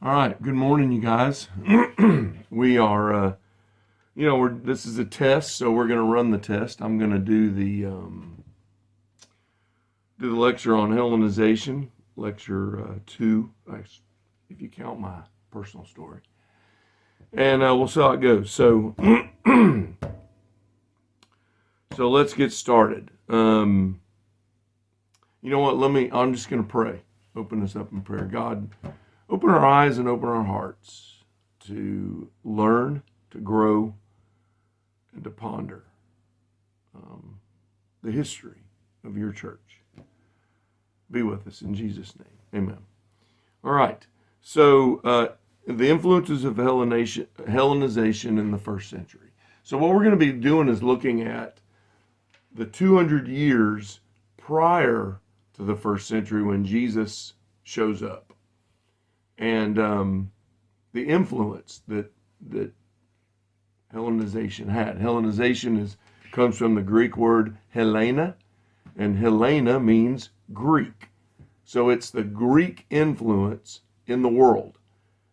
All right. Good morning, you guys. We are, this is a test, so we're going to run the test. I'm going to do the lecture on Hellenization, lecture 2, if you count my personal story. And we'll see how it goes. So, so let's get started. You know what? I'm just going to pray. Open this up in prayer. God, open our eyes and open our hearts to learn, to grow, and to ponder the history of your church. Be with us in Jesus' name. Amen. All right. So the influences of Hellenization in the first century. So what we're going to be doing is looking at the 200 years prior to the first century when Jesus shows up, and the influence that Hellenization had. Hellenization comes from the Greek word Helena, and Helena means Greek. So it's the Greek influence in the world,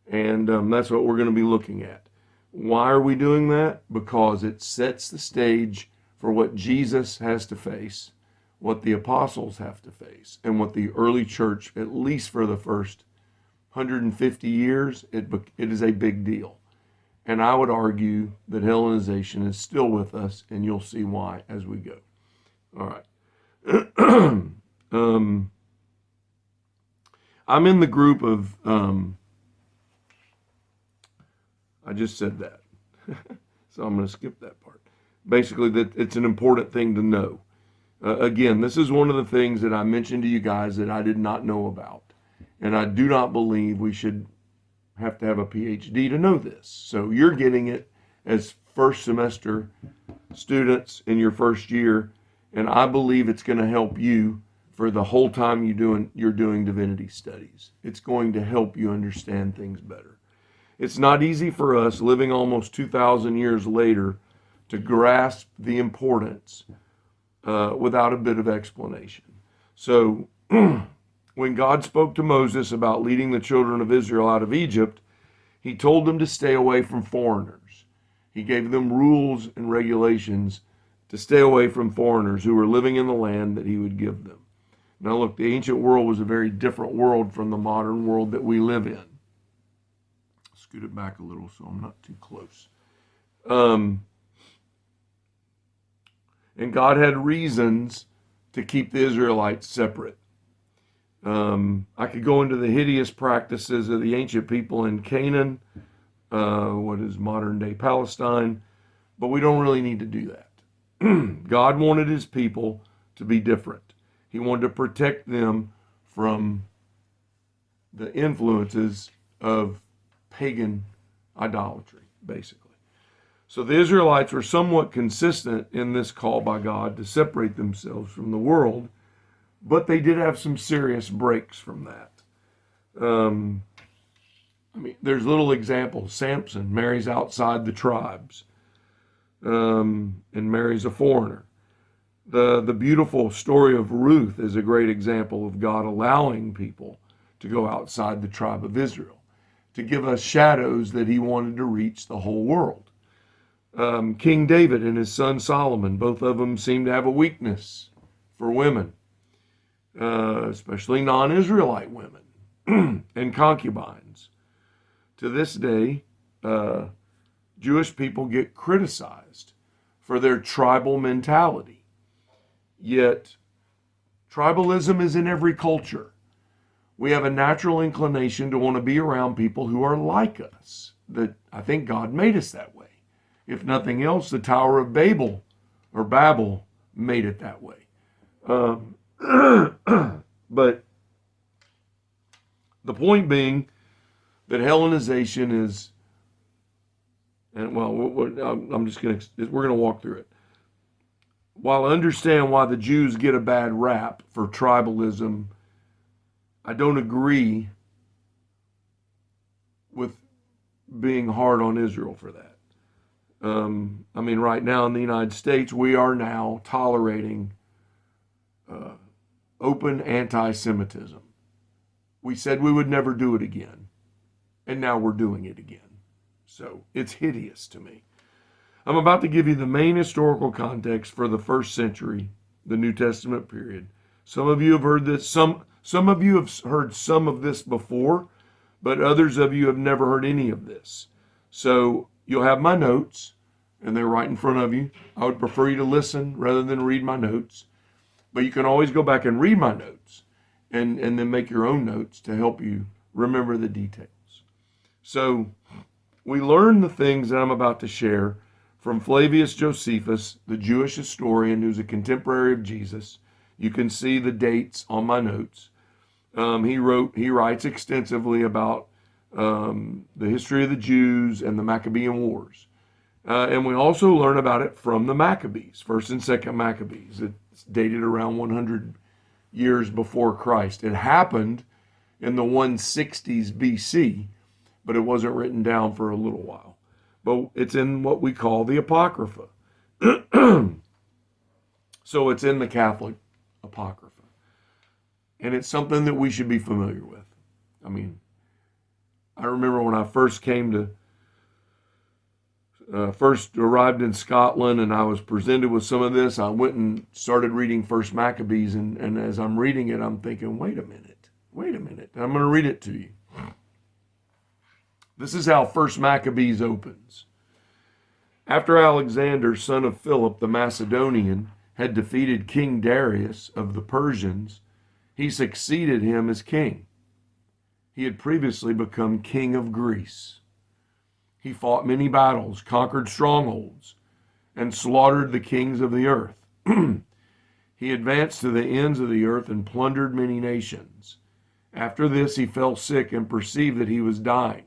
and that's what we're going to be looking at. Why are we doing that? Because it sets the stage for what Jesus has to face, what the apostles have to face, and what the early church, at least for the first 150 years, it is a big deal. And I would argue that Hellenization is still with us, and you'll see why as we go. All right. I'm in the group of, I just said that. So I'm going to skip that part. Basically, that it's an important thing to know. Again, this is one of the things that I mentioned to you guys that I did not know about. And I do not believe we should have to have a PhD to know this. So you're getting it as first semester students in your first year, and I believe it's going to help you for the whole time you're doing divinity studies. It's going to help you understand things better. It's not easy for us living almost 2,000 years later to grasp the importance without a bit of explanation. So when God spoke to Moses about leading the children of Israel out of Egypt, he told them to stay away from foreigners. He gave them rules and regulations to stay away from foreigners who were living in the land that he would give them. Now look, the ancient world was a very different world from the modern world that we live in. Scoot it back a little so I'm not too close. And God had reasons to keep the Israelites separate. I could go into the hideous practices of the ancient people in Canaan, what is modern day Palestine, but we don't really need to do that. God wanted his people to be different. He wanted to protect them from the influences of pagan idolatry, basically. So the Israelites were somewhat consistent in this call by God to separate themselves from the world, but they did have some serious breaks from that. There's little examples. Samson marries outside the tribes and marries a foreigner. The beautiful story of Ruth is a great example of God allowing people to go outside the tribe of Israel, to give us shadows that he wanted to reach the whole world. King David and his son Solomon, both of them seem to have a weakness for women, especially non-Israelite women and concubines. To this day, Jewish people get criticized for their tribal mentality. Yet, tribalism is in every culture. We have a natural inclination to want to be around people who are like us. That I think God made us that way. If nothing else, the Tower of Babel made it that way. But the point being that Hellenization is, and well, we're going to walk through it. While I understand why the Jews get a bad rap for tribalism, I don't agree with being hard on Israel for that. Right now in the United States, we are now tolerating open anti-Semitism. We said we would never do it again. and now we're doing it again. So it's hideous to me. I'm about to give you the main historical context for the first century, the New Testament period. Some of you have heard this. Some of you have heard some of this before, but others of you have never heard any of this. So you'll have my notes, and they're right in front of you. I would prefer you to listen rather than read my notes, but you can always go back and read my notes and then make your own notes to help you remember the details. So we learn the things that I'm about to share from Flavius Josephus, the Jewish historian who's a contemporary of Jesus. You can see the dates on my notes. He writes extensively about the history of the Jews and the Maccabean Wars. And we also learn about it from the Maccabees, 1st and 2nd Maccabees. It's dated around 100 years before Christ. It happened in the 160s BC, but it wasn't written down for a little while. But it's in what we call the Apocrypha. So it's in the Catholic Apocrypha. And it's something that we should be familiar with. I mean, I remember when I first arrived in Scotland and I was presented with some of this, I went and started reading First Maccabees, and as I'm reading it, I'm thinking, wait a minute, and I'm going to read it to you. This is how First Maccabees opens. After Alexander, son of Philip the Macedonian, had defeated King Darius of the Persians, he succeeded him as king. He had previously become king of Greece. He fought many battles, conquered strongholds, and slaughtered the kings of the earth. He advanced to the ends of the earth and plundered many nations. After this, he fell sick and perceived that he was dying.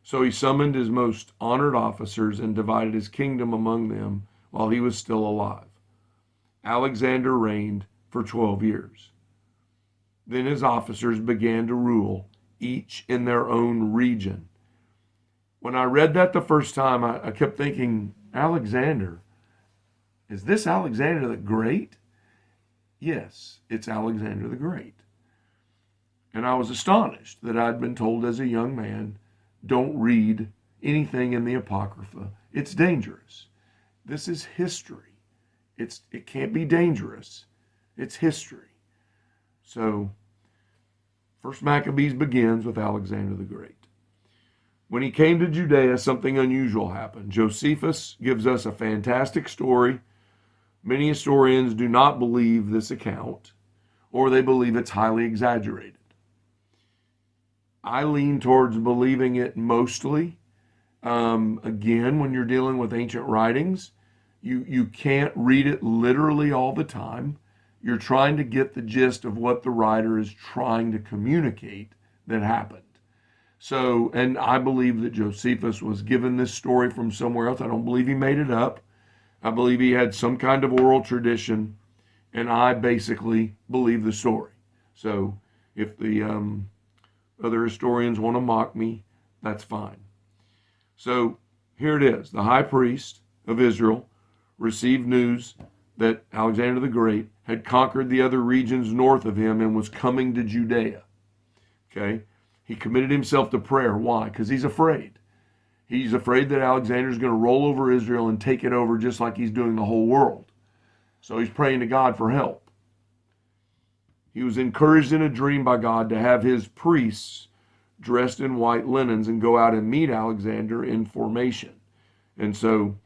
So he summoned his most honored officers and divided his kingdom among them while he was still alive. Alexander reigned for 12 years. Then his officers began to rule, each in their own region. When I read that the first time, I kept thinking, Alexander, is this Alexander the Great? Yes, it's Alexander the Great. And I was astonished that I'd been told as a young man, don't read anything in the Apocrypha. It's dangerous. This is history. It can't be dangerous. It's history. So, First Maccabees begins with Alexander the Great. When he came to Judea, something unusual happened. Josephus gives us a fantastic story. Many historians do not believe this account, or they believe it's highly exaggerated. I lean towards believing it mostly. Again, when you're dealing with ancient writings, you can't read it literally all the time. You're trying to get the gist of what the writer is trying to communicate that happened. So, and I believe that Josephus was given this story from somewhere else. I don't believe he made it up. I believe he had some kind of oral tradition, and I basically believe the story. So, if the other historians want to mock me, that's fine. So here it is. The high priest of Israel received news that Alexander the Great had conquered the other regions north of him and was coming to Judea. Okay? He committed himself to prayer. Why? Because he's afraid. He's afraid that Alexander's going to roll over Israel and take it over just like he's doing the whole world. So he's praying to God for help. He was encouraged in a dream by God to have his priests dressed in white linens and go out and meet Alexander in formation. And so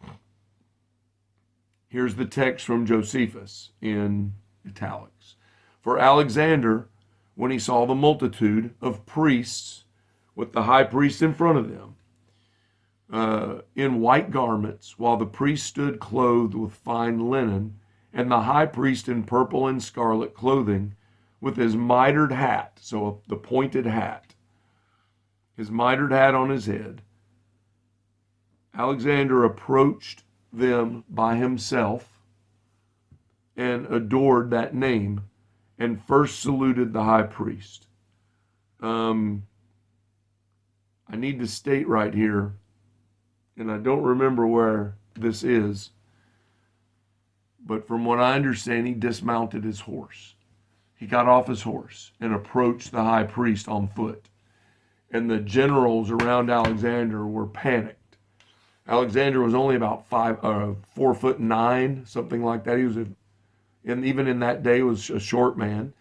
here's the text from Josephus in italics. For Alexander, when he saw the multitude of priests with the high priest in front of them, in white garments, while the priest stood clothed with fine linen, and the high priest in purple and scarlet clothing, with his mitred hat, so the pointed hat, his mitred hat on his head, Alexander approached them by himself and adored that name and first saluted the high priest. I need to state right here, and I don't remember where this is, but from what I understand, he dismounted his horse. He got off his horse and approached the high priest on foot. and the generals around Alexander were panicked. Alexander was only about 4'9", something like that. He was, and even in that day, was a short man.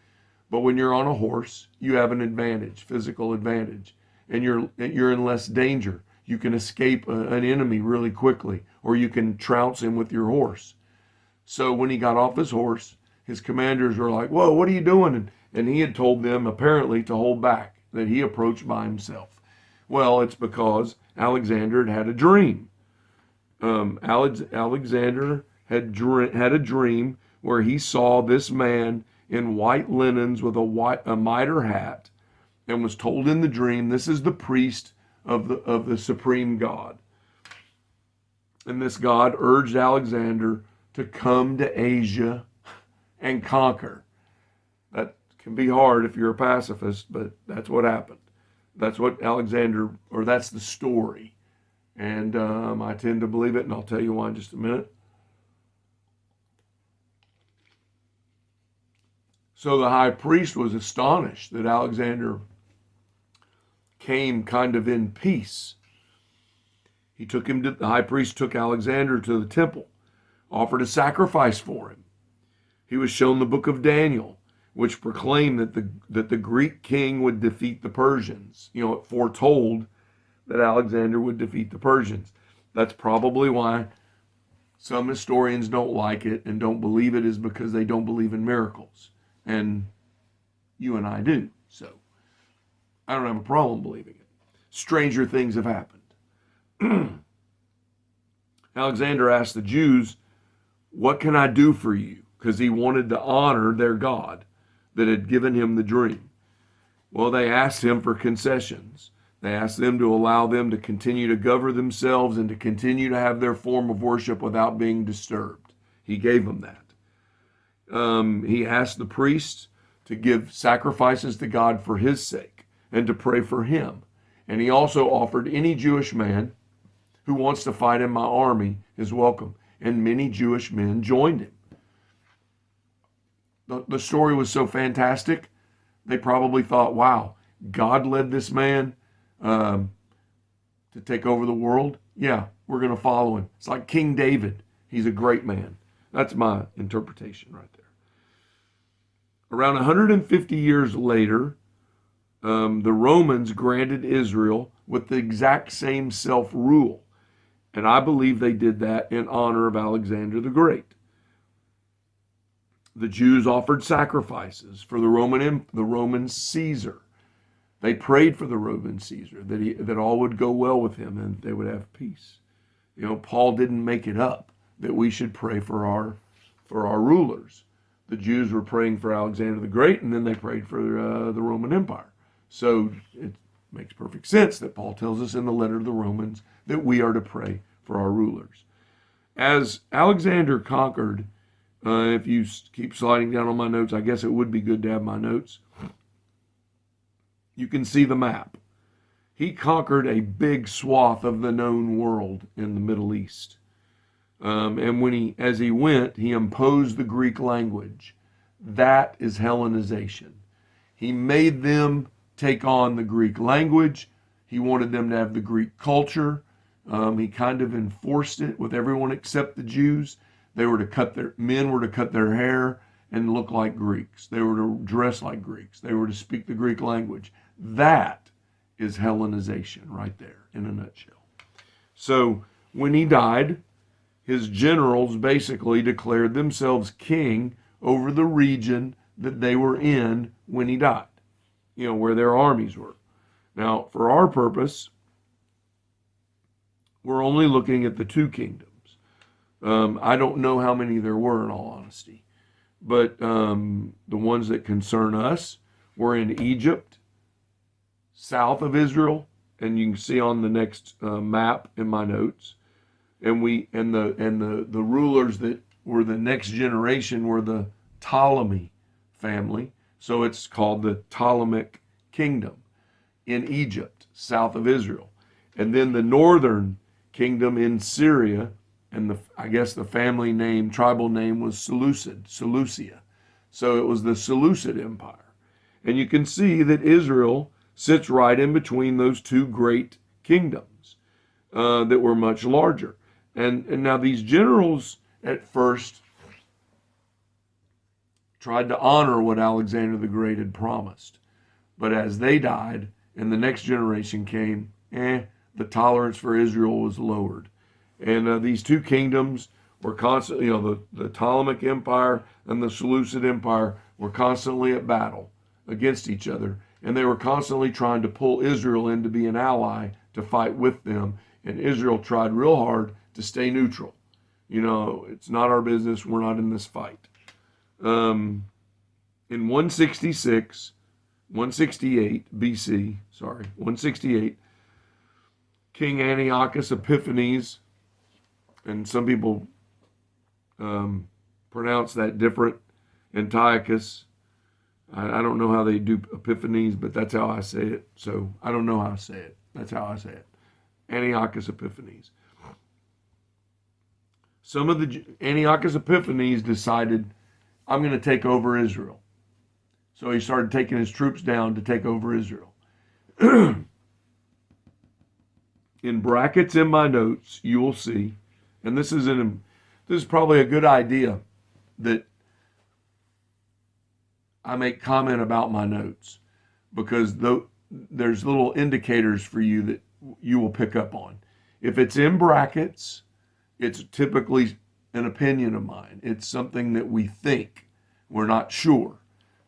But when you're on a horse, you have an advantage, physical advantage, and you're in less danger. You can escape an enemy really quickly, or you can trounce him with your horse. So when he got off his horse, his commanders were like, "Whoa, what are you doing?" And he had told them apparently to hold back, that he approached by himself. Well, it's because Alexander had a dream. Alexander had a dream where he saw this man in white linens with a mitre hat, and was told in the dream, this is the priest of the supreme God. And this God urged Alexander to come to Asia and conquer. That can be hard if you're a pacifist, but that's what happened. That's what Alexander, or that's the story. And I tend to believe it, and I'll tell you why in just a minute. So the high priest was astonished that Alexander came kind of in peace. The high priest took Alexander to the temple, offered a sacrifice for him. He was shown the book of Daniel, which proclaimed that the Greek king would defeat the Persians. You know, it foretold that Alexander would defeat the Persians. That's probably why some historians don't like it and don't believe it, is because they don't believe in miracles. And you and I do. So I don't have a problem believing it. Stranger things have happened. Alexander asked the Jews, "What can I do for you?" Because he wanted to honor their God that had given him the dream. Well, they asked him for concessions. They asked them to allow them to continue to govern themselves and to continue to have their form of worship without being disturbed. He gave them that. He asked the priests to give sacrifices to God for his sake and to pray for him. And he also offered any Jewish man who wants to fight in my army is welcome. And many Jewish men joined him. The story was so fantastic, they probably thought, wow, God led this man to take over the world. Yeah, we're going to follow him. It's like King David. He's a great man. That's my interpretation right there. Around 150 years later, the Romans granted Israel with the exact same self-rule. And I believe they did that in honor of Alexander the Great. The Jews offered sacrifices for the Roman Caesar. They prayed for the Roman Caesar, that all would go well with him and they would have peace. You know, Paul didn't make it up that we should pray for our rulers. The Jews were praying for Alexander the Great, and then they prayed for the Roman Empire. So it makes perfect sense that Paul tells us in the letter to the Romans that we are to pray for our rulers. As Alexander conquered, if you keep sliding down on my notes, I guess it would be good to have my notes. You can see the map. He conquered a big swath of the known world in the Middle East. And as he went, he imposed the Greek language. That is Hellenization. He made them take on the Greek language. He wanted them to have the Greek culture. He kind of enforced it with everyone except the Jews. Men were to cut their hair and look like Greeks. They were to dress like Greeks. They were to speak the Greek language. That is Hellenization right there in a nutshell. So when he died, his generals basically declared themselves king over the region that they were in when he died, where their armies were. Now, for our purpose, we're only looking at the two kingdoms. I don't know how many there were, in all honesty, but the ones that concern us were in Egypt, south of Israel, and you can see on the next map in my notes. And the rulers that were the next generation were the Ptolemy family. So it's called the Ptolemaic kingdom in Egypt, south of Israel. And then the northern kingdom in Syria, and I guess the tribal name was Seleucia. So it was the Seleucid Empire. And you can see that Israel sits right in between those two great kingdoms that were much larger. And now these generals at first tried to honor what Alexander the Great had promised. But as they died and the next generation came, the tolerance for Israel was lowered. And these two kingdoms were constantly, the Ptolemaic Empire and the Seleucid Empire were constantly at battle against each other. And they were constantly trying to pull Israel in to be an ally to fight with them. And Israel tried real hard to stay neutral. It's not our business. We're not in this fight. In 168 BC, 168, King Antiochus Epiphanes, and some people pronounce that different, Antiochus. I don't know how they do Epiphanes, but that's how I say it. So I don't know how to say it. That's how I say it. Antiochus Epiphanes. Some of the Antiochus Epiphanes decided, I'm going to take over Israel. So he started taking his troops down to take over Israel. In brackets in my notes, you will see, and this is probably a good idea that I make comment about my notes, because there's little indicators for you that you will pick up on. If it's in brackets, it's typically an opinion of mine. It's something that we think. We're not sure.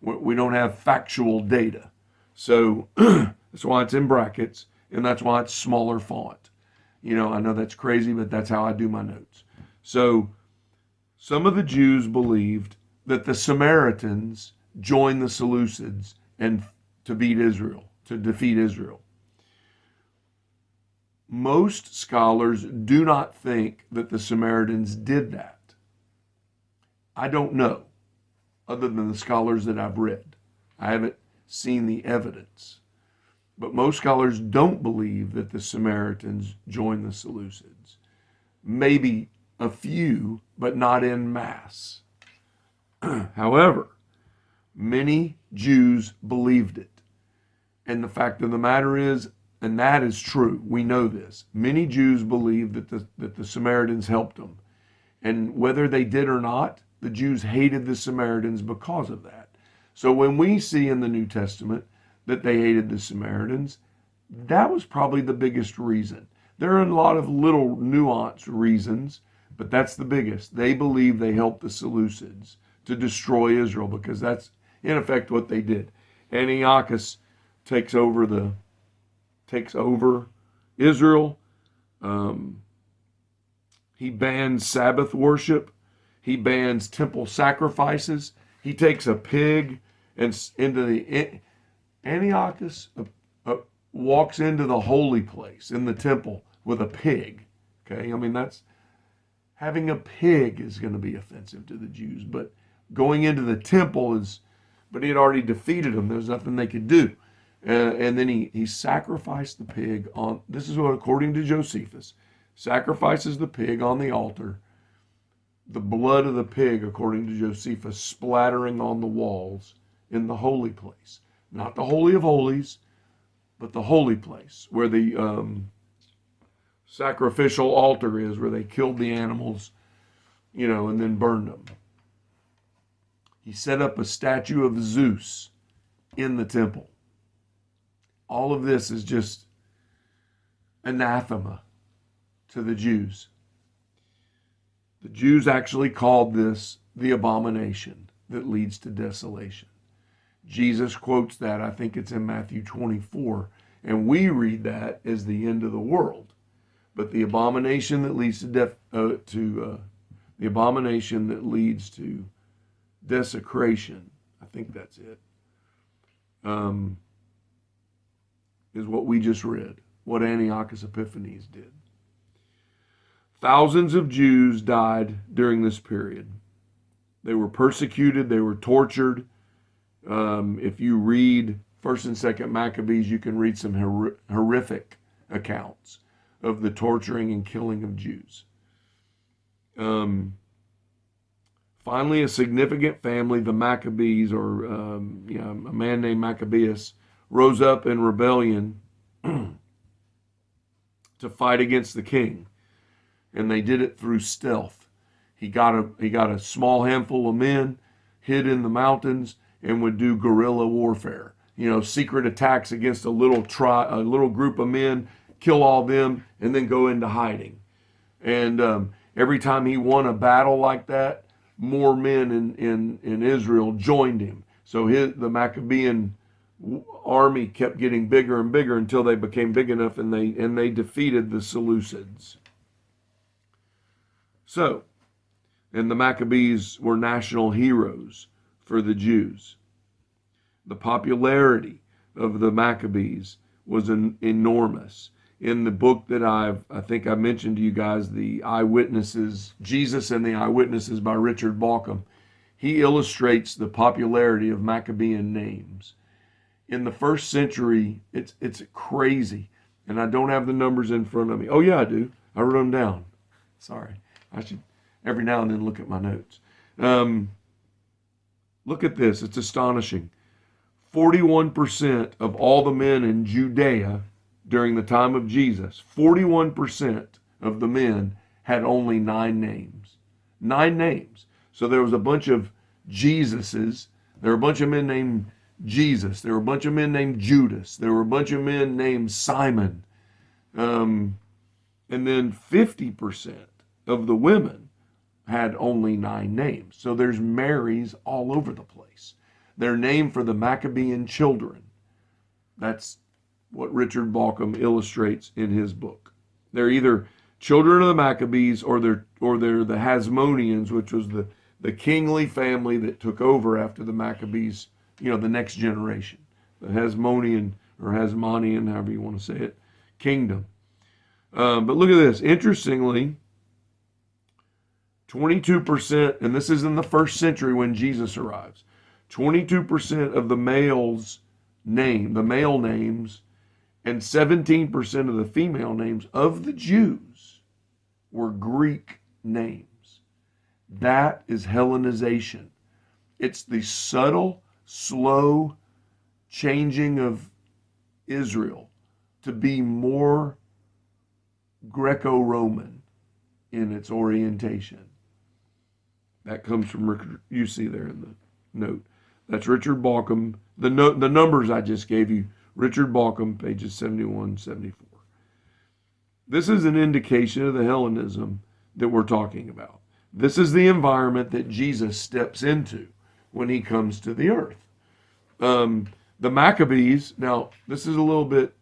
We don't have factual data. So that's why it's in brackets, and that's why it's smaller font. I know that's crazy, but that's how I do my notes. So some of the Jews believed that the Samaritans joined the Seleucids and to defeat Israel. Most scholars do not think that the Samaritans did that. I don't know, other than the scholars that I've read. I haven't seen the evidence. But most scholars don't believe that the Samaritans joined the Seleucids. Maybe a few, but not en masse. However, many Jews believed it. And the fact of the matter is, and that is true, we know this, many Jews believed that the Samaritans helped them. And whether they did or not, the Jews hated the Samaritans because of that. So when we see in the New Testament that they hated the Samaritans, that was probably the biggest reason. There are a lot of little nuanced reasons, but that's the biggest. They believe they helped the Seleucids to destroy Israel, because that's in effect what they did. Antiochus takes over Israel. He bans Sabbath worship. He bans temple sacrifices. He takes a pig and Antiochus walks into the holy place in the temple with a pig. Okay, I mean, having a pig is going to be offensive to the Jews, but going into the temple but he had already defeated them. There's nothing they could do. And then he sacrificed the pig this is what, according to Josephus, sacrifices the pig on the altar, the blood of the pig, according to Josephus, splattering on the walls in the holy place. Not the Holy of Holies, but the holy place where the sacrificial altar is, where they killed the animals, and then burned them. He set up a statue of Zeus in the temple. All of this is just anathema to the Jews. The Jews actually called this the abomination that leads to desolation. Jesus quotes that. I think it's in Matthew 24. And we read that as the end of the world. But the abomination that leads to the abomination that leads to desecration, I think that's it, is what we just read, what Antiochus Epiphanes did. Thousands of Jews died during this period. They were persecuted, they were tortured. If you read 1st and 2nd Maccabees, you can read some horrific accounts of the torturing and killing of Jews. Finally, a significant family, the Maccabees, or a man named Maccabeus, rose up in rebellion to fight against the king, and they did it through stealth. He got a small handful of men, hid in the mountains, and would do guerrilla warfare. Secret attacks against a little group of men, kill all them, and then go into hiding. And every time he won a battle like that, more men in Israel joined him. So the Maccabean army kept getting bigger and bigger until they became big enough, and they defeated the Seleucids. So, and the Maccabees were national heroes for the Jews. The popularity of the Maccabees was enormous. In the book that I think I mentioned to you guys, The Eyewitnesses, Jesus and the Eyewitnesses by Richard Bauckham, he illustrates the popularity of Maccabean names. In the first century, it's crazy. And I don't have the numbers in front of me. Oh yeah, I do. I wrote them down. Sorry. I should every now and then look at my notes. Look at this. It's astonishing. 41% of all the men in Judea during the time of Jesus, 41% of the men had only 9 names. 9 names. So there was a bunch of Jesuses. There were a bunch of men named Jesus. There were a bunch of men named Judas. There were a bunch of men named Simon. And then 50% of the women had only 9 names. So there's Marys all over the place. They're named for the Maccabean children. That's what Richard Bauckham illustrates in his book. They're either children of the Maccabees or they're the Hasmoneans, which was the kingly family that took over after the Maccabees, the next generation. The Hasmonean or Hasmonean, however you want to say it, kingdom. But look at this. Interestingly, 22%, and this is in the first century when Jesus arrives, 22% of the male names, and 17% of the female names of the Jews were Greek names. That is Hellenization. It's the subtle, slow changing of Israel to be more Greco-Roman in its orientation. That comes from, you see there in the note. That's Richard Bauckham. The numbers I just gave you, Richard Bauckham, pages 71, 74. This is an indication of the Hellenism that we're talking about. This is the environment that Jesus steps into when he comes to the earth. The Maccabees, now this is a little bit,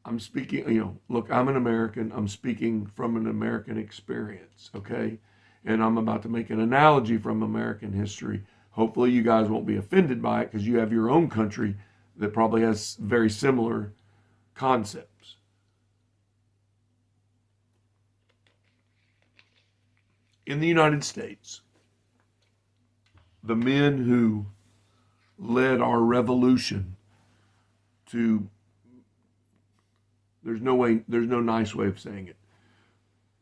I'm speaking, look, I'm an American. I'm speaking from an American experience, okay? And I'm about to make an analogy from American history. Hopefully you guys won't be offended by it because you have your own country that probably has very similar concepts. In the United States, the men who led our revolution to, there's no nice way of saying it.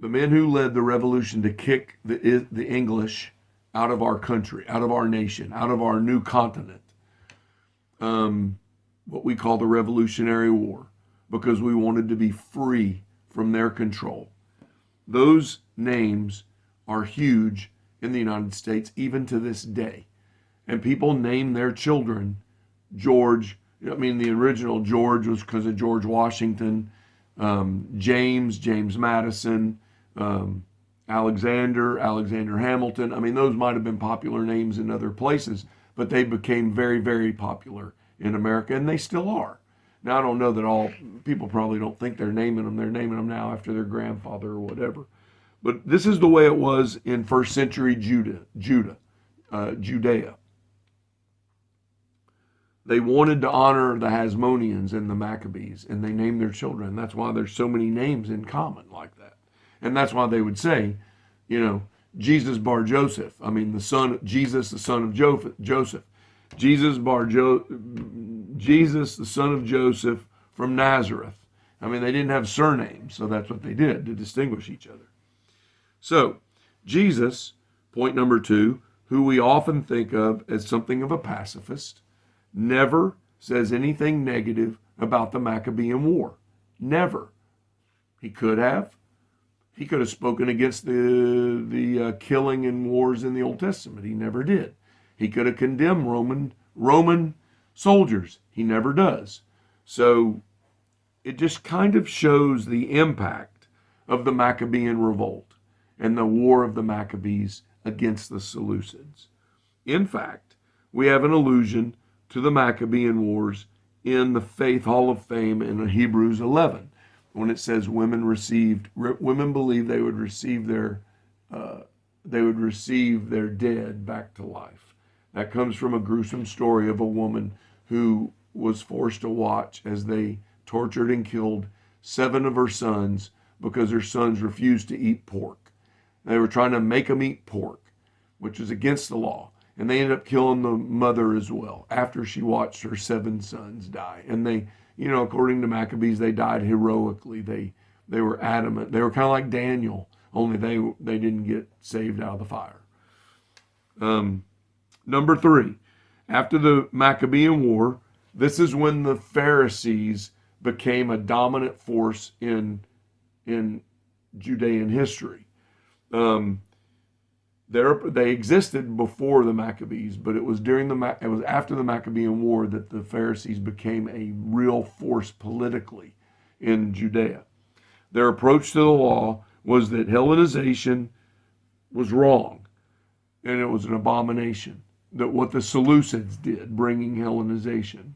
The men who led the revolution to kick the English out of our country, out of our nation, out of our new continent, what we call the Revolutionary War, because we wanted to be free from their control. Those names are huge in the United States, even to this day. And people name their children George. The original George was because of George Washington, James Madison, Alexander Hamilton. Those might have been popular names in other places, but they became very, very popular in America, and they still are. Now, I don't know that all people probably don't think they're naming them. They're naming them now after their grandfather or whatever. But this is the way it was in first century Judea. They wanted to honor the Hasmoneans and the Maccabees, and they named their children. That's why there's so many names in common like that. And that's why they would say, Jesus bar Joseph. The son of Jesus, the son of Joseph. Jesus, the son of Joseph from Nazareth. They didn't have surnames, so that's what they did to distinguish each other. So, Jesus, point number 2, who we often think of as something of a pacifist. never says anything negative about the Maccabean War. Never. He could have. He could have spoken against the killing and wars in the Old Testament. He never did. He could have condemned Roman soldiers. He never does. So it just kind of shows the impact of the Maccabean revolt and the war of the Maccabees against the Seleucids. In fact, we have an allusion to the Maccabean Wars in the Faith Hall of Fame in Hebrews 11, when it says women believed they would receive their dead back to life. That comes from a gruesome story of a woman who was forced to watch as they tortured and killed 7 of her sons because her sons refused to eat pork. They were trying to make them eat pork, which is against the law. And they ended up killing the mother as well after she watched her 7 sons die. And they, according to Maccabees, they died heroically. They were adamant. They were kind of like Daniel, only they didn't get saved out of the fire. Number 3, after the Maccabean War, this is when the Pharisees became a dominant force in Judean history. They existed before the Maccabees, but it was after the Maccabean War that the Pharisees became a real force politically in Judea. Their approach to the law was that Hellenization was wrong, and it was an abomination. That what the Seleucids did, bringing Hellenization,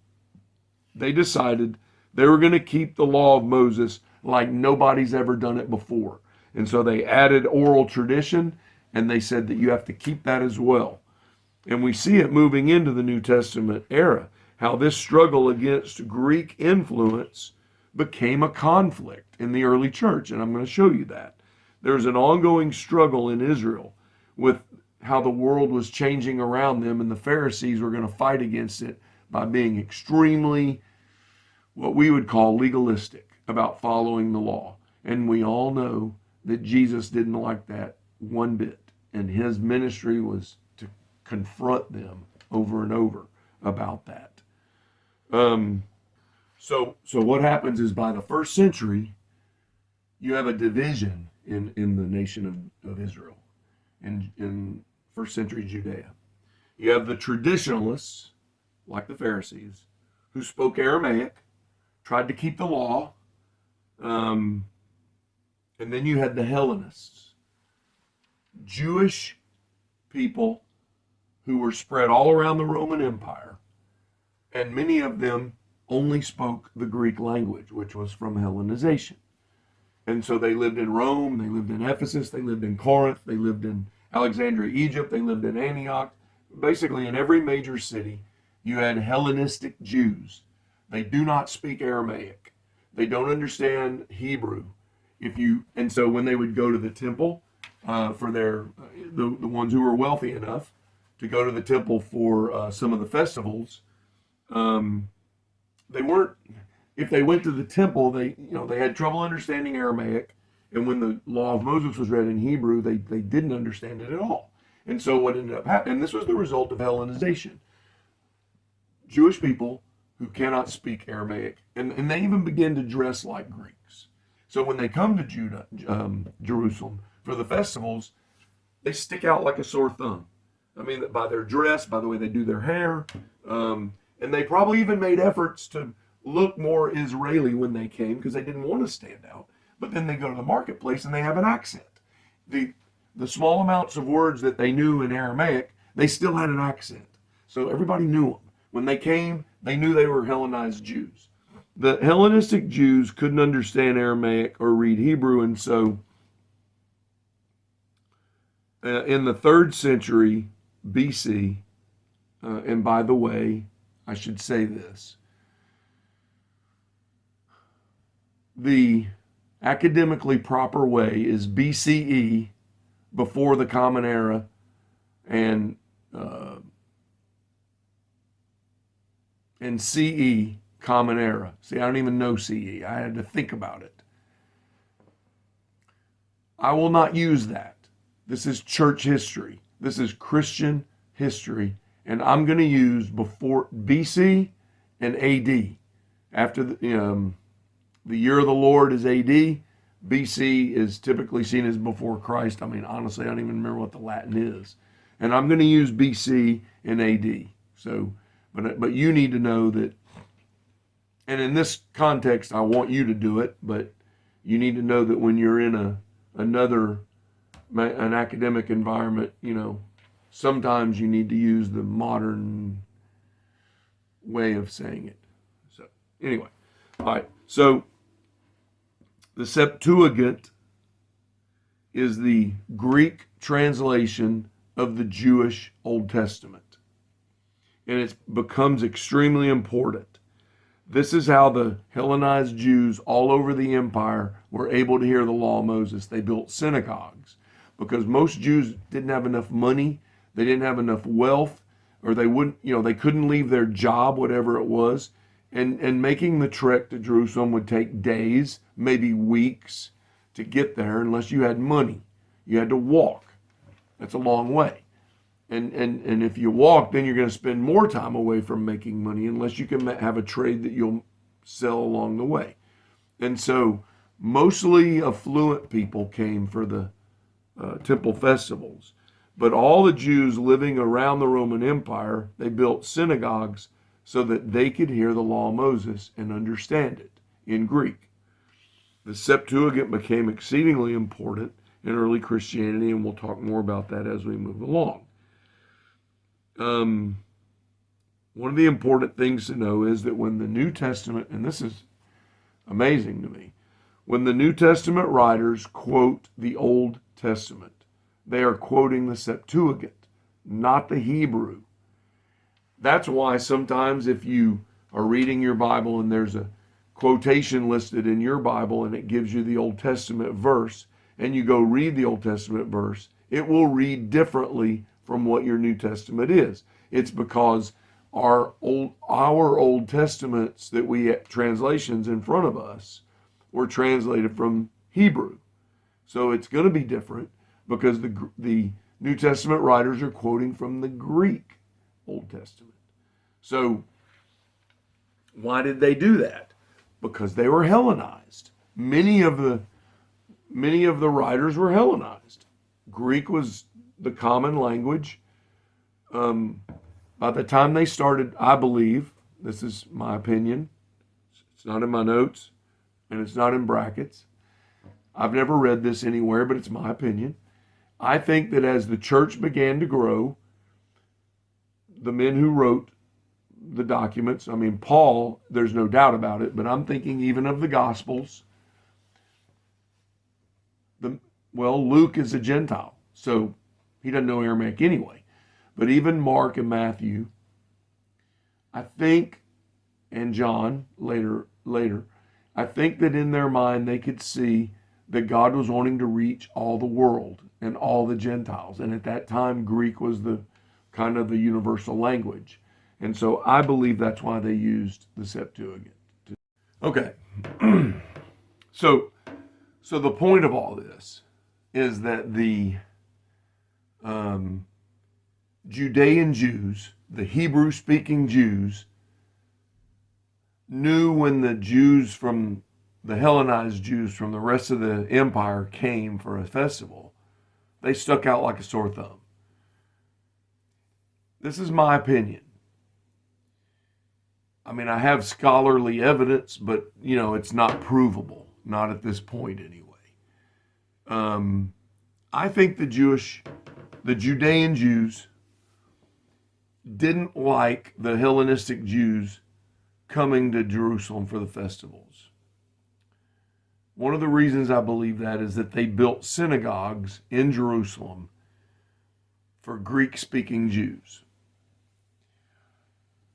they decided they were going to keep the law of Moses like nobody's ever done it before. And so they added oral tradition, and they said that you have to keep that as well. And we see it moving into the New Testament era, how this struggle against Greek influence became a conflict in the early church. And I'm going to show you that. There's an ongoing struggle in Israel with how the world was changing around them, and the Pharisees were going to fight against it by being extremely, what we would call legalistic about following the law. And we all know that Jesus didn't like that one bit, and his ministry was to confront them over and over about that. So what happens is by the first century, you have a division in the nation of Israel, in first century Judea. You have the traditionalists, like the Pharisees, who spoke Aramaic, tried to keep the law, and then you had the Hellenists, Jewish people who were spread all around the Roman Empire, and many of them only spoke the Greek language, which was from Hellenization. And so they lived in Rome, they lived in Ephesus, they lived in Corinth, they lived in Alexandria, Egypt, they lived in Antioch. Basically, in every major city, you had Hellenistic Jews. They do not speak Aramaic. They don't understand Hebrew. And so when they would go to the temple for the ones who were wealthy enough to go to the temple for some of the festivals, they weren't. If they went to the temple, they had trouble understanding Aramaic, and when the law of Moses was read in Hebrew, they didn't understand it at all. And so what ended up happening, and this was the result of Hellenization. Jewish people who cannot speak Aramaic, and they even begin to dress like Greeks. So when they come to Jerusalem for the festivals, they stick out like a sore thumb. I mean, by their dress, by the way they do their hair, and they probably even made efforts to look more Israeli when they came because they didn't want to stand out. But then they go to the marketplace and they have an accent. The small amounts of words that they knew in Aramaic, they still had an accent. So everybody knew them. When they came, they knew they were Hellenized Jews. The Hellenistic Jews couldn't understand Aramaic or read Hebrew, and so in the 3rd century BC, and by the way, I should say this, the academically proper way is BCE, before the Common Era, and CE, Common Era. See, I don't even know CE. I had to think about it. I will not use that. This is church history. This is Christian history, And I'm going to use before BC and AD. After the year of the Lord is AD. BC is typically seen as before Christ. I mean, honestly, I don't even remember what the Latin is. And I'm going to use BC and AD. So, but you need to know that, and in this context, I want you to do it, but you need to know that when you're in an academic environment, sometimes you need to use the modern way of saying it. So, anyway, all right. So, the Septuagint is the Greek translation of the Jewish Old Testament. And it becomes extremely important. This is how the Hellenized Jews all over the empire were able to hear the law of Moses. They built synagogues because most Jews didn't have enough money, they didn't have enough wealth, or they couldn't leave their job, whatever it was. And making the trek to Jerusalem would take days, maybe weeks to get there unless you had money. You had to walk. That's a long way. And if you walk, then you're going to spend more time away from making money unless you can have a trade that you'll sell along the way. And so mostly affluent people came for the temple festivals. But all the Jews living around the Roman Empire, they built synagogues so that they could hear the law of Moses and understand it in Greek. The Septuagint became exceedingly important in early Christianity, and we'll talk more about that as we move along. One of the important things to know is that when the New Testament, and this is amazing to me, when the New Testament writers quote the Old Testament, they are quoting the Septuagint, not the Hebrew. That's why sometimes if you are reading your Bible and there's a quotation listed in your Bible and it gives you the Old Testament verse, and you go read the Old Testament verse, it will read differently from what your New Testament is. It's because our Old Testaments that we have translations in front of us were translated from Hebrew. So it's going to be different because the New Testament writers are quoting from the Greek Old Testament. So why did they do that? Because they were Hellenized. Many of the writers were Hellenized. Greek was the common language. By the time they started, I believe, this is my opinion, it's not in my notes, and it's not in brackets. I've never read this anywhere, but it's my opinion. I think that as the church began to grow, the men who wrote the documents, I mean, Paul, there's no doubt about it, but I'm thinking even of the Gospels. Luke is a Gentile, so he doesn't know Aramaic anyway. But even Mark and Matthew, I think, and John later, I think that in their mind they could see that God was wanting to reach all the world and all the Gentiles. And at that time, Greek was the kind of the universal language. And so I believe that's why they used the Septuagint. Okay. So the point of all this is that the Judean Jews, the Hebrew-speaking Jews, knew when the Jews from the Hellenized Jews from the rest of the empire came for a festival, they stuck out like a sore thumb. This is my opinion. I mean, I have scholarly evidence, but, it's not provable. Not at this point, anyway. I think the Judean Jews didn't like the Hellenistic Jews coming to Jerusalem for the festivals. One of the reasons I believe that is that they built synagogues in Jerusalem for Greek-speaking Jews.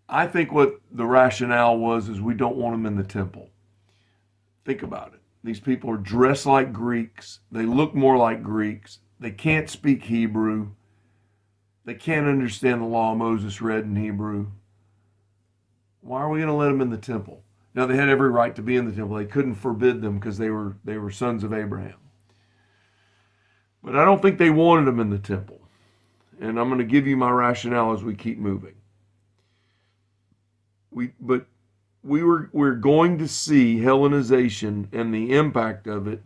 I think what the rationale was is we don't want them in the temple. Think about it. These people are dressed like Greeks. They look more like Greeks. They can't speak Hebrew. They can't understand the law of Moses read in Hebrew. Why are we going to let them in the temple? Now, they had every right to be in the temple. They couldn't forbid them because they were sons of Abraham. But I don't think they wanted them in the temple. and I'm going to give you my rationale as we keep moving. We're going to see Hellenization and the impact of it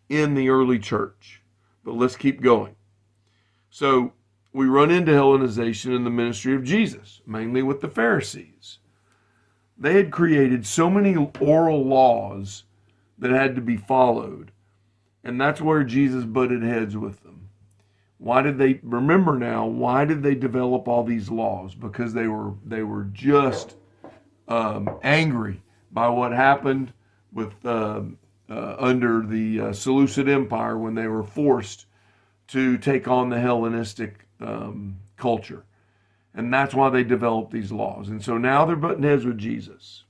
in the early church. But let's keep going. So we run into Hellenization in the ministry of Jesus, mainly with the Pharisees. They had created so many oral laws that had to be followed, and that's where Jesus butted heads with them. Why did they develop all these laws? Because they were just angry by what happened with under the Seleucid Empire when they were forced to take on the Hellenistic culture. And that's why they developed these laws. And so now they're butting heads with Jesus.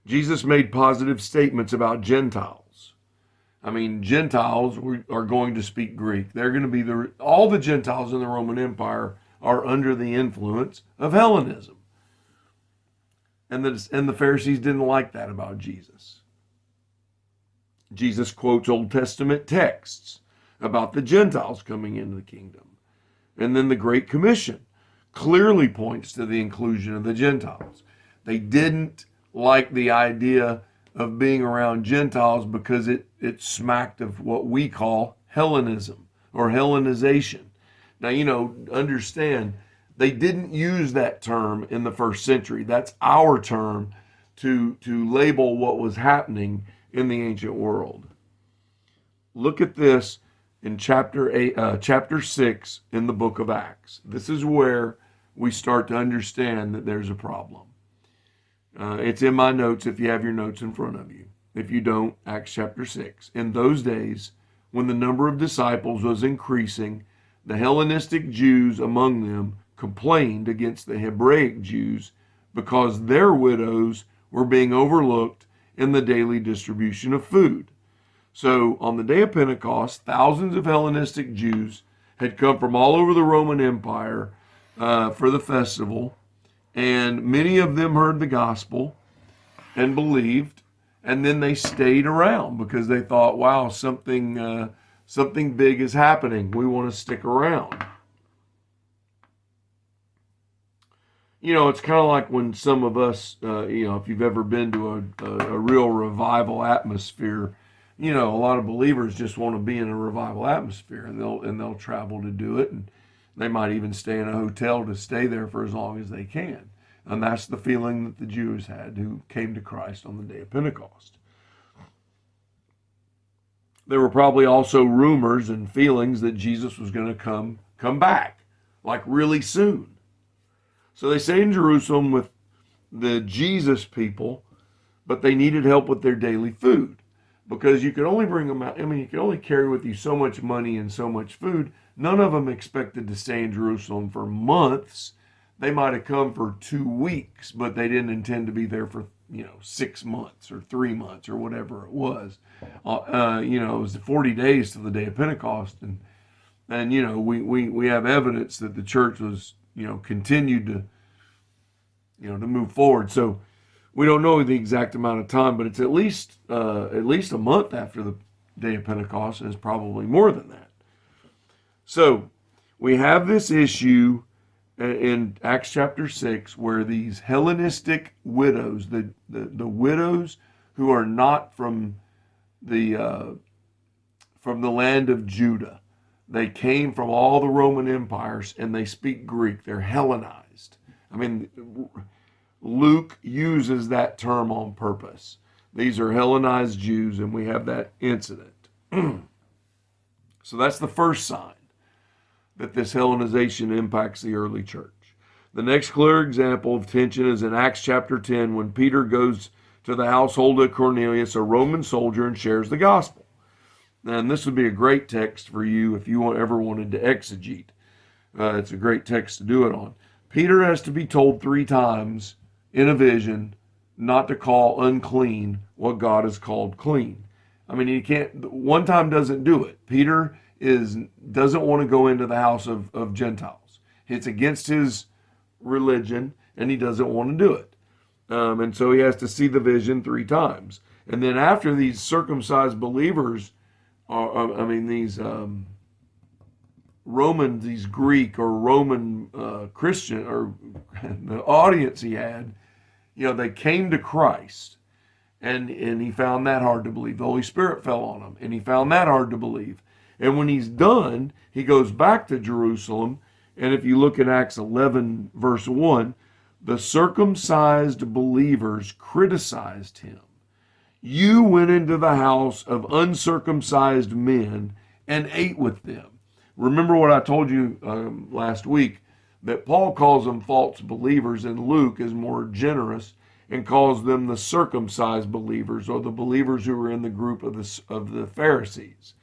Jesus made positive statements about Gentiles. I mean, Gentiles are going to speak Greek. They're going to be all the Gentiles in the Roman Empire are under the influence of Hellenism. And the Pharisees didn't like that about Jesus. Jesus quotes Old Testament texts about the Gentiles coming into the kingdom. And then the Great Commission clearly points to the inclusion of the Gentiles. They didn't like the idea of being around Gentiles because it smacked of what we call Hellenism or Hellenization. Now, understand, they didn't use that term in the first century. That's our term to label what was happening in the ancient world. Look at this in chapter 6 in the book of Acts. This is where we start to understand that there's a problem. It's in my notes if you have your notes in front of you. If you don't, Acts chapter 6. In those days, when the number of disciples was increasing, the Hellenistic Jews among them complained against the Hebraic Jews because their widows were being overlooked in the daily distribution of food. So on the day of Pentecost, thousands of Hellenistic Jews had come from all over the Roman Empire for the festival, and many of them heard the gospel and believed, and then they stayed around because they thought, wow, something big is happening. We want to stick around. It's kind of like when some of us, if you've ever been to a real revival atmosphere, a lot of believers just want to be in a revival atmosphere, and they'll travel to do it, and they might even stay in a hotel to stay there for as long as they can. And that's the feeling that the Jews had who came to Christ on the day of Pentecost. There were probably also rumors and feelings that Jesus was going to come back, like really soon. So they stayed in Jerusalem with the Jesus people, but they needed help with their daily food because you could only bring them out. You could only carry with you so much money and so much food. None of them expected to stay in Jerusalem for months. They might have come for 2 weeks, but they didn't intend to be there for 6 months or 3 months or whatever it was. It was 40 days to the day of Pentecost, and we have evidence that the church was continued to move forward. So we don't know the exact amount of time, but it's at least a month after the day of Pentecost, and it's probably more than that. So we have this issue in Acts chapter 6 where these Hellenistic widows, the widows who are not from the land of Judah, they came from all the Roman empires and they speak Greek. They're Hellenized. I mean, Luke uses that term on purpose. These are Hellenized Jews, and we have that incident. So that's the first sign that this Hellenization impacts the early church. The next clear example of tension is in Acts chapter 10 when Peter goes to the household of Cornelius, a Roman soldier, and shares the gospel. And this would be a great text for you if you ever wanted to exegete. It's a great text to do it on. Peter has to be told 3 times in a vision not to call unclean what God has called clean. I mean, he can't, one time doesn't do it. Peter doesn't want to go into the house of Gentiles. It's against his religion, and he doesn't want to do it. And so he has to see the vision 3 times. And then after these circumcised believers, these these Greek or Roman Christian, or the audience he had, they came to Christ, and he found that hard to believe. The Holy Spirit fell on him, and he found that hard to believe. And when he's done, he goes back to Jerusalem, and if you look at Acts 11, verse 1, the circumcised believers criticized him. You went into the house of uncircumcised men and ate with them. Remember what I told you last week, that Paul calls them false believers, and Luke is more generous and calls them the circumcised believers, or the believers who are in the group of the Pharisees.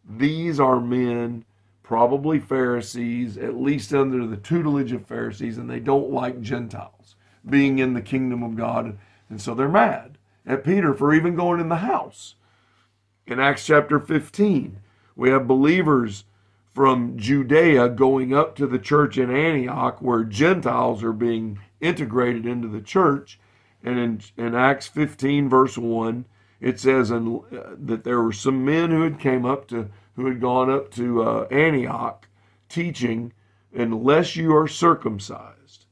These are men, probably Pharisees, at least under the tutelage of Pharisees, and they don't like Gentiles being in the kingdom of God, and so they're mad at Peter for even going in the house. In Acts chapter 15, we have believers from Judea going up to the church in Antioch, where Gentiles are being integrated into the church. And in Acts 15, verse 1, it says that there were some men who had gone up to Antioch, teaching, unless you are circumcised,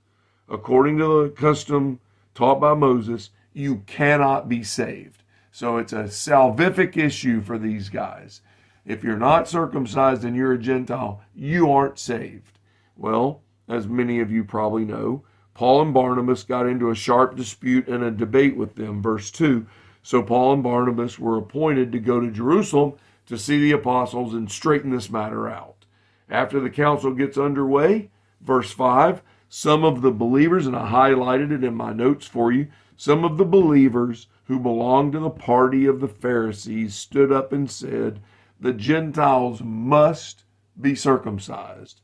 according to the custom taught by Moses, you cannot be saved. So it's a salvific issue for these guys. If you're not circumcised and you're a Gentile, you aren't saved. Well, as many of you probably know, Paul and Barnabas got into a sharp dispute and a debate with them. Verse 2, so Paul and Barnabas were appointed to go to Jerusalem to see the apostles and straighten this matter out. After the council gets underway, verse 5, some of the believers, and I highlighted it in my notes for you, some of the believers who belonged to the party of the Pharisees stood up and said, the Gentiles must be circumcised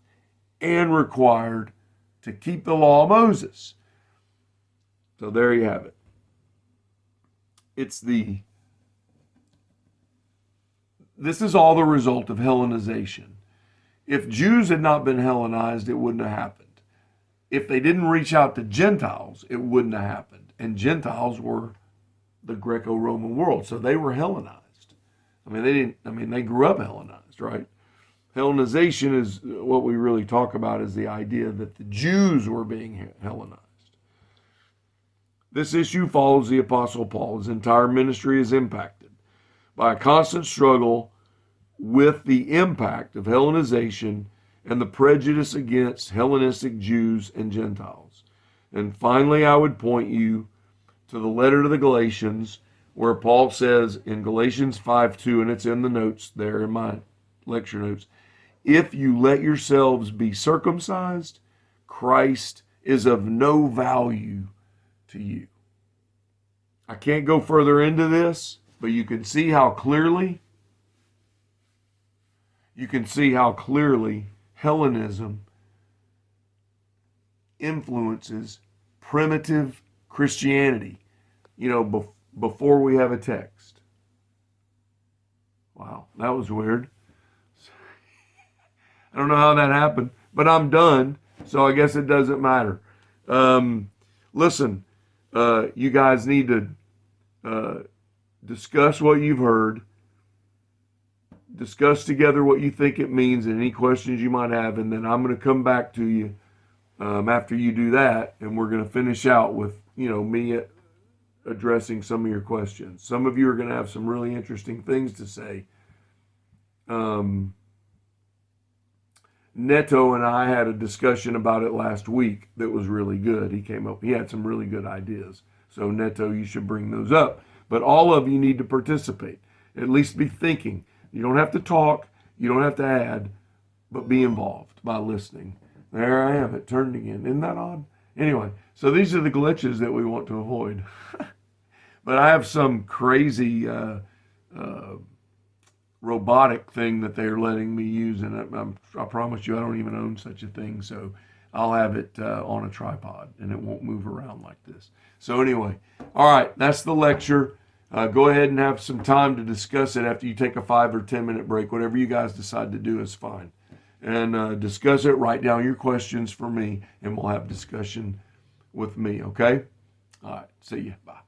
and required to keep the law of Moses. So there you have it. This is all the result of Hellenization. If Jews had not been Hellenized, it wouldn't have happened. If they didn't reach out to Gentiles, it wouldn't have happened. And Gentiles were the Greco-Roman world, so they were Hellenized. They grew up Hellenized, right? Hellenization is what we really talk about, is the idea that the Jews were being Hellenized. This issue follows the Apostle Paul. His entire ministry is impacted by a constant struggle with the impact of Hellenization and the prejudice against Hellenistic Jews and Gentiles. And finally, I would point you to the letter to the Galatians, where Paul says in Galatians 5:2, and it's in the notes there in my lecture notes, if you let yourselves be circumcised, Christ is of no value to you. I can't go further into this, but you can see how clearly Hellenism influences primitive Christianity, before we have a text. Wow, that was weird. I don't know how that happened, but I'm done, so I guess it doesn't matter. Listen, you guys need to discuss what you've heard, discuss together what you think it means and any questions you might have, and then I'm going to come back to you after you do that, and we're going to finish out with, me addressing some of your questions. Some of you are going to have some really interesting things to say. Neto and I had a discussion about it last week that was really good. He had some really good ideas. So Neto, you should bring those up. But all of you need to participate. At least be thinking. You don't have to talk. You don't have to add. But be involved by listening. There I am. It turned again. Isn't that odd? Anyway, so these are the glitches that we want to avoid. But I have some crazy robotic thing that they're letting me use, and I promise you I don't even own such a thing, so I'll have it on a tripod, and it won't move around like this. So anyway, all right, that's the lecture. Go ahead and have some time to discuss it after you take a 5 or 10 minute break. Whatever you guys decide to do is fine. And discuss it, write down your questions for me, and we'll have discussion with me, okay? All right, see you, bye.